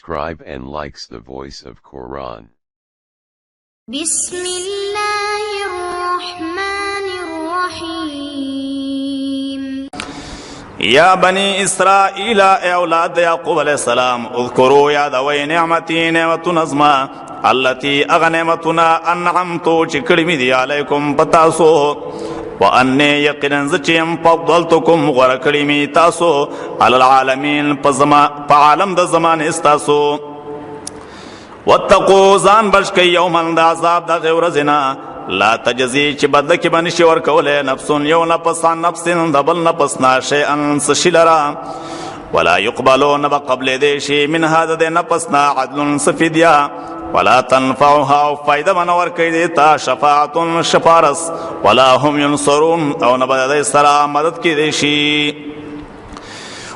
subscribe and likes the Voice of Quran. بسم الله الرحمن الرحيم. یا بنی اسرائیل اے اولاد یعقوب علیہ السلام اذکروا یادوی نعمتی نعمتو نظما اللتی اغنعمتنا انعمتو چکڑی می دی علیکم پتاسو وانی یقنن زچیم فضلتکم غرکڑی می تاسو علی العالمین پا عالم دا زمان استاسو واتقو زان بشکی یومن دا عذاب دا غورزنا لا تجزی چی بدل کی بنشی ورکولے نفسون یو نفس عن نفسن دبل نفسنا شیئن سشلرا ولا یقبلو نبا قبل دیشی من هذا دے نفسنا عدل سفیدیا ولا تنفعها فائدہ منور کئی دیتا شفاعت شفارس ولا هم ینصرون او نبا دے سلام مدد کی دیشی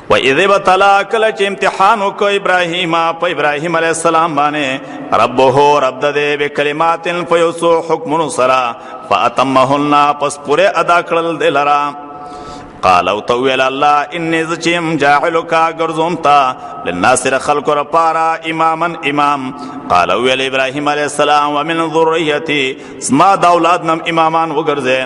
وَإِذِ بَتَلَا کلچ امتحانو کو ابراہیم پا ابراہیم علیہ السلام بانے ربہو رب دے بکلمات فیوسو حکم نصرا فَأَتَمَّهُنَّ پس پورے ادا کرل دے لرا قالو تویل اللہ انی زچیم جاعلکا گرزومتا للناصر خلق رپارا اماما امام قالو ویل ابراہیم علیہ السلام ومن ذریتی اسما داولادنم امامان وگرزے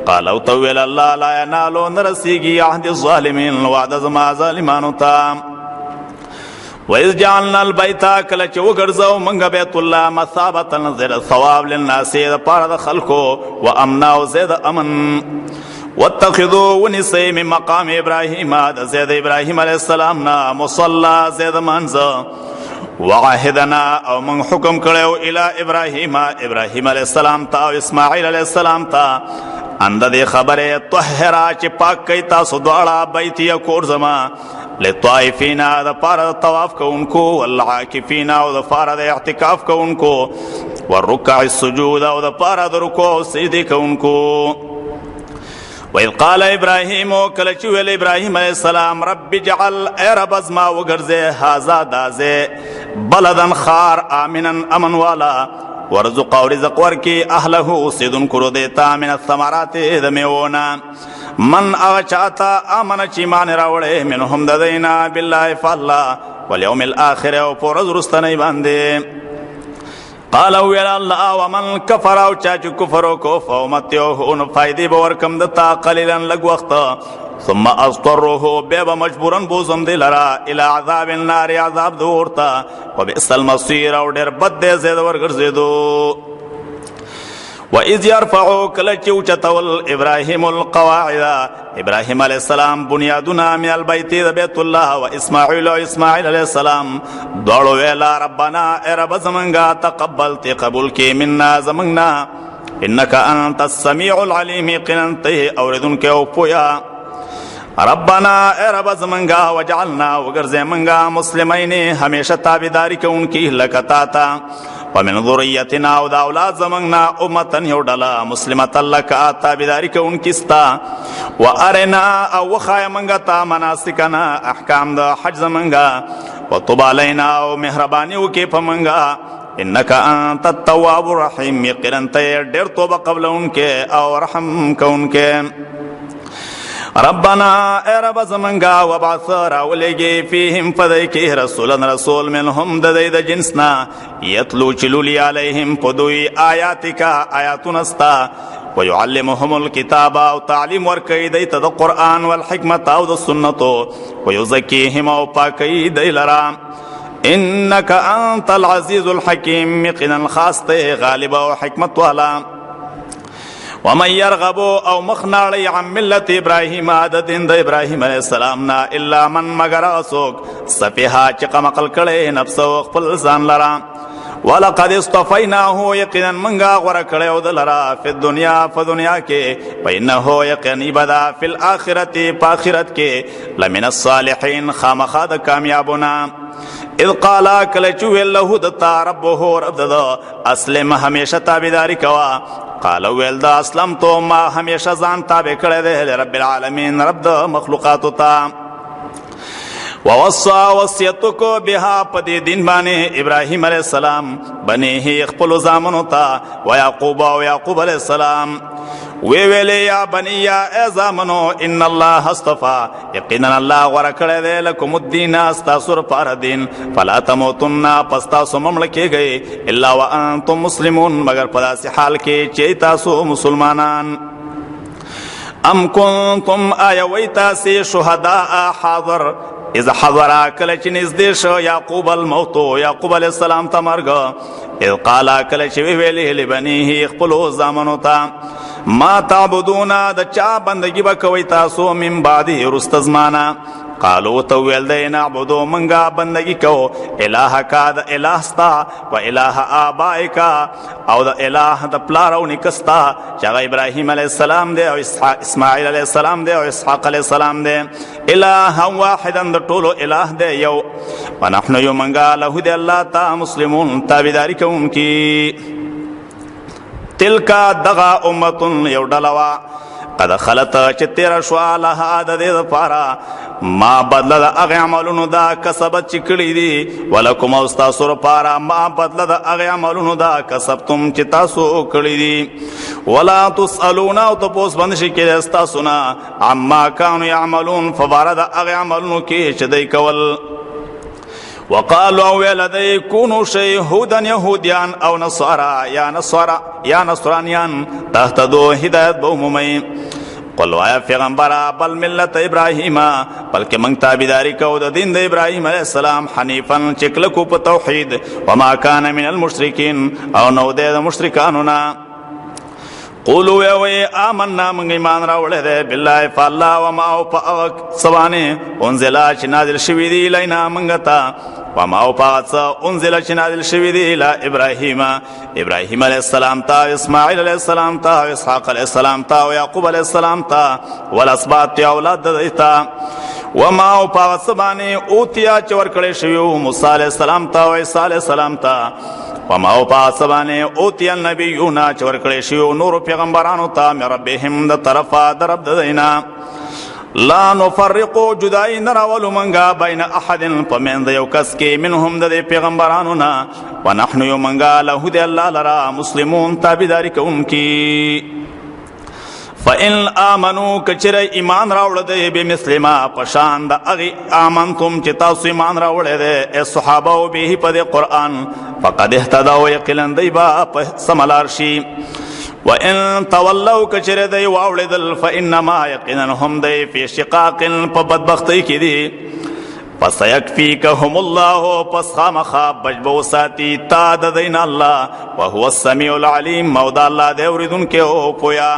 قالو تویل اللہ لا ینالو نرسیگی عہد الظالمین وعد زما ظالمانو تا وَإِذْ جَعَلْنَا الْبَيْتَ کلچ وگرزو منگا بیت اللہ مثابتا زید ثواب للناسی دا پارد خلقو وامناو زید امن واتخذوا ونسی من مقام ابراہیم دا زید ابراہیم علیہ السلام نا مصلا زید منزا وعاہدنا او من حکم کرو الى ابراہیم ابراہیم علیہ السلام تا و اسماعیل علیہ السلام تا اندہ دے خبر طہرا چی پاک کئی تاسو دوارا بیتی کور زما لطائفین دا پارا طواف کو انکو والعاکفین دا پارا دا اعتکاف کو انکو والرکع السجود دا پارا دا رکو سجدی کو انکو وَإِذْ قَالَ إِبْرَاهِيمُ کلچویل ابراہیم علیہ السلام رب جعل اے رب ازما وگرزے حازا دازے بلدن خار آمنا امن والا ورزق و رزق ورکی اہلہو سیدن کرو دیتا من الثمرات دمیونا من اغچاتا آمن چیمان راوڑے منہم ددینا باللہ فاللہ والیوم الآخر و پورز رستنی باندے قالو ویلا اللہ ومن کفراو چاچو کفرو کو فومتیوہون فائدی بورکم دتا قلیلا لگ وقت ثم اضطروه بیبا مجبورا بوزم دی لرا الى عذاب النار عذاب دورتا وبئس المصیر او دیر بد دے زید ورگر زیدو وَإِذْ يَرْفَعُ کلچو چتول ابراہیم القواعد ابراہیم علیہ السلام بنیادنا من البیت بیت اللہ و اسماعیل علیہ السلام دوڑو ویلا ربنا اے رب زمنگا تقبل تی قبول کی مننا زمنگنا انکا انت السمیع العلیم قننتے اوردن کے اوپویا ربنا اے رب زمنگا وجعلنا وگرزے منگا مسلمین ہمیشہ تابداری کے ان کی لکتاتا ومن ذریتنا و دا اولاد زمنگنا امتن یوڈلا مسلمت اللہ کا تابداری کے ان کستا و ارنا او وخای منگا تا مناسکنا احکام دا حج زمنگا و طب علینا و مہربانیو کے پمنگا انکا انت التواب الرحیم یقرن تیر دیر توبہ قبل ان کے او رحم کا ان کے ربنا اے رب زمنگا وبعث راولگی فیہم فدیکی رسول منہم ددید جنسنا یتلو چلولی علیہم پدوی آیاتکا آیاتنستا ویعلمهم الكتاب و تعلیم ورکی دیتا دا قرآن والحکمت و دا سنتو ویزکیہم و پاکی دی لرا انکا انت العزیز الحکیم مقنا خاص غالب و حکمت والا ومن يرغبو او مخناڑی عن ملت ابراہیم عادت اند ابراہیم علیہ السلام نا الا من مگر اسوک سفیہا چقا مقل کڑے نفسو اخفل زان لرا وَلَقَدْ اصْطَفَيْنَاهُ یقینا منگا غور کڑے او دلرا فی الدنیا فدنیا کے وَإِنَّهُ یقین عبدا فی الاخرت پاخرت کے لمن الصالحین خامخاد کامیابنا اذ قالا کلچو اللہ دتا ربو رب ددا اسلم ہمیشہ تابداری کوا قالو ویل دا اسلام تو ما ہمیشہ زان تابع کڑے دے رب العالمین رب دا مخلوقاتو تا ووصى وصیتو کو بها پدی دین باندې ابراهیم علیہ السلام بنیه خپل زامنو ته و یعقوب او یعقوب علیہ السلام وی ویلې یا بنیا ای زامنو ان الله اصطفى یقینا الله غوړه کړی دی لکم الدین استاسو پر دین فلا تموتن پستا سومړ کېږي الا وانتم مسلمون مگر په داسې حال کې چې تاسو مسلمانان ام کنتم آیویتا سی شهداء حاضر اذا حضر کله چې نږدې شو یعقوب الموت یعقوب علیہ السلام ته مرګ اذ قال کله چې ویلې لبنیه خپل زامنو ته ما تعبدون د چا بندگی وکوي تاسو من بعد رست زمانہ قالو تو ویل دی نعبدو منگا بندگی کو الہ کا دا الہ ستا و الہ آبائکا او دا الہ دا پلارو نکستا چاگا ابراہیم علیہ السلام دے او اسماعیل علیہ السلام دے او اسحاق علیہ السلام دے الہ واحدا دا طولو الہ دے یو ونحن یو منگا لہو دے اللہ تا مسلمون تابداری کون کی تلکا دغا امتن یو ڈلوا قد خلط چې تیر شو لها د دې لپاره ما بدل د هغه عملونو دا کسبت چې کړي دي ولکم استاسو لپاره ما بدل د هغه عملونو دا کسبتم چې تاسو کړي دي ولا تسالون او تاسو باندې شي کې استاسو نه عما كانوا يعملون فبارد هغه عملونو کې چې دوی کول وقالوا ولدي كونوا شهودا يهوديان او نصارى يا نصرانيان تهتدوا هدايت بومي قل وایا پیغمبرا بل ملت ابراهیم بلکې موږ تابعداري کوو د دین د ابراهیم علیه السلام حنیفا چې کلکو په توحید وما كان من المشرکین او نو د مشرکانو نه قولوا وی آمنا من ایمان راوړی دی بالله فالله وما او په سوانه انزل چې نازل شوی دی لینا موږ ته وما او پاس انزل چې نازل شوی دی الى ابراهیم علیہ السلام تا اسماعیل علیہ السلام تا اسحاق علیہ السلام تا او یعقوب علیہ السلام تا والاسباط اولاد دیتا وما او پاس باندې اوتیا چور کړي شوی موسی علیہ السلام تا او عیسی علیہ السلام تا وما او پاس باندې اوتیا النبیون چور کړي شوی نور پیغمبرانو تا مې ربهم د طرفا درب دینا لا نفرقو جدائی نراولو منگا بین احد پمین دیو کس کے منهم د پیغمبرانو نا ونحن یو منگا لہو دی اللہ لرا مسلمون تابداری کون کی فَإِنْ آمَنُوا کچر ایمان راوڑ دے بمسلما پشان دا اغی آمنتم چتاسو ایمان راوڑ دے اے صحاباو بیہی پا دے قرآن فقد احتداو یقلن دی با سملارشی وَإِن تَوَلَّوْا کچر دی واوڑدل فَإِنَّمَا یقینن هم دی فی شقاق پا بدبختی کی دی پس یکفیکهم اللہ پس خامخاب بجبو ساتی تا ددین اللہ وهو السمیع العلیم مودا اللہ دے وردن کے او پویا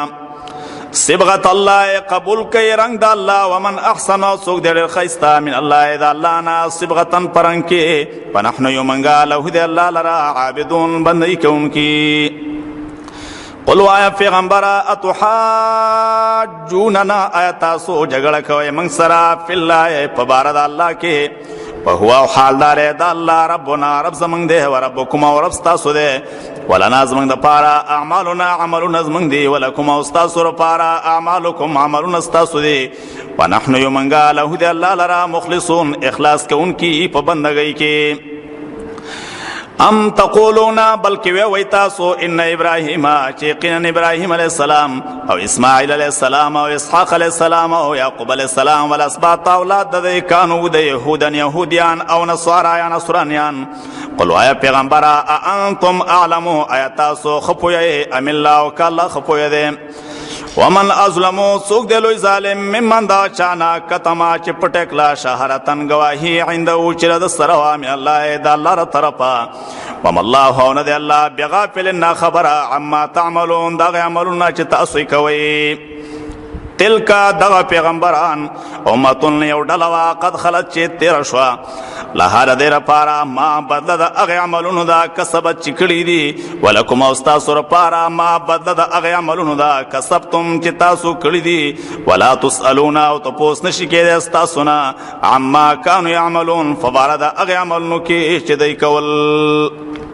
صبغت اللہ قبول کئی رنگ دا اللہ ومن احسن سوک دیر خیستا من اللہ دا اللہ نا صبغتاً پرنگ کے فنحن یو منگا لہو دے اللہ لرا عابدون بندی کون کی قلو آیا پیغمبرا اتحاجوننا آیتاسو جگڑ کوئی منگ سرا فی اللہ پبارد اللہ کے وہو حال دارے دا اللہ ربنا رب زمنگ دے وربکم و رب ستاسو دے ولنا زمنگ دا پارا اعمالنا عملنا زمنگ دے ولکم و ستاسو رو پارا اعمالکم عملنا ستاسو دے ونحن یو منگا لہو دے اللہ لرا مخلصون اخلاص کے ان کی پبندگئی کے ام تقولونا بلکہ وی تاسو ان ابراہیم چیقینا ابراہیم علیہ السلام او اسماعیل علیہ السلام او اسحاق علیہ السلام او یعقوب علیہ السلام والاسباط اولاد دے کانو دے یہودن یہودیان او نصارا یا نصرانیان قلو آیا پیغمبرا انتم اعلمو آیا تاسو خپوئے ام اللہ کا اللہ خپوئے دے ومن ازلمو سوک دلوی ظالم ممن دا چانا کتما چی پٹکلا شہرتن گواہی عندو چرد سروا من اللہ دا اللہ را طرفا وم اللہ ہوند اللہ بغافلنا خبرا عما تعملون دا غیعملونا چی تأسوی کوئی تلکا دغا پیغمبران امتن یو ڈلوا قد خلط چی تیر شوا لہار دیر پارا ما بدل دا اغی عملون دا کسبت چکڑی دی ولکم استاسو پارا ما بدل دا اغی عملون دا کسبتم چی تاسو کڑی دی ولا تسألونا او تپوس نشکی دے استاسونا عما کانو یعملون فبارا دا اغی عملونو کی چی دی کول